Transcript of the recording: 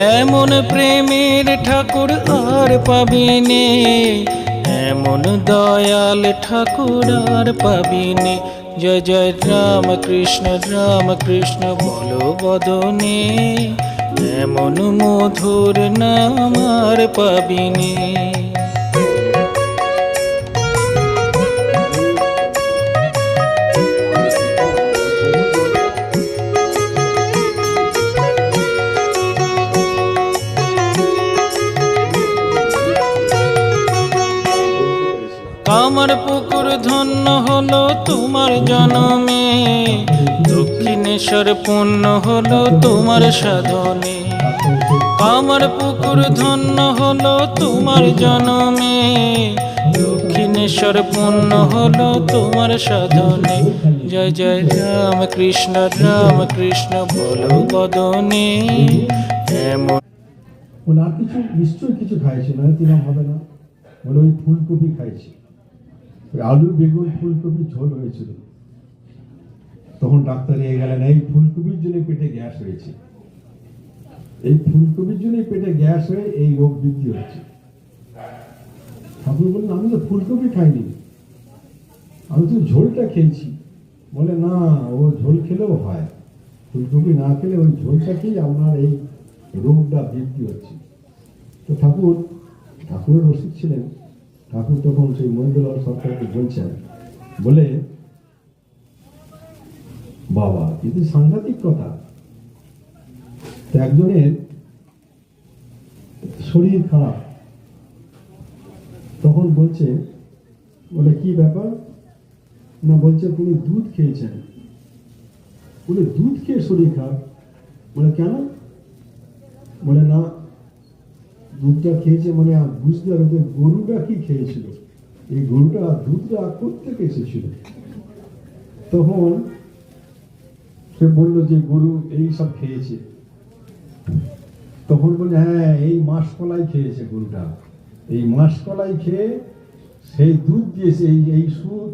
এমন প্রেমের ঠাকুর আর পাবিনে, এমন দয়াল ঠাকুর আর পাবিনে। জয় জয় রাম কৃষ্ণ বলো বদনে, এমন মধুর নাম আর পাবিনে। কামার পুকুর ধন্য হলো তোমার জনমে, দক্ষিণেশ্বর পূর্ণ হলো তোমার সাধনে। কামার পুকুর ধন্য হলো তোমার জনমে, দক্ষিণেশ্বর পূর্ণ হলো তোমার সাধনে। জয় জয় রাম কৃষ্ণ বলো বদনে, এমন। আর কিছু নিশ্চয়ই কিছু খাইছে না, তিনা হবে না বলে ওই ফুলকপি খাইছে, ওই আলু বেগুন ফুলকপি ঝোল হয়েছিল। তখন ডাক্তার এ গেলেন, এই ফুলকপির জন্য পেটে গ্যাস হয়েছে, এই ফুলকপির জন্য পেটে গ্যাস হয়ে এই রোগ বৃদ্ধি হচ্ছে। ঠাকুর বললেন, আমি তো ফুলকপি খাইনি, আমি তো ঝোলটা খেয়েছি। বলে না, ও ঝোল খেলেও হয়, ফুলকপি না খেলে ওই ঝোলটা খেয়ে আপনার এই রোগটা বৃদ্ধি হচ্ছে। তো ঠাকুরের ওষুধ ছিলেন। ঠাকুর তখন সেই মহিন্দলাল সরকারকে বলছেন, বলে বাবা কিন্তু সাংঘাতিক কথা, একজনের শরীর খারাপ, তখন বলছে, বলে কি ব্যাপার না, বলছে তুমি দুধ খেয়েছেন। বলে দুধ খেয়ে শরীর খারাপ? বলে কেন? বলে না, দুধটা খেয়েছে মানে বুঝতে পারবে গরুটা কি খেয়েছিল, এই গরুটা দুধটা কোত্থেকে এসেছিল। তখন সে বললো যে গরু এই সব খেয়েছে। তখন বলে হ্যাঁ, এই মাসকলাই খেয়েছে গরুটা, এই মাসকলাই খেয়ে সেই দুধ দিয়েছে, এই সুদ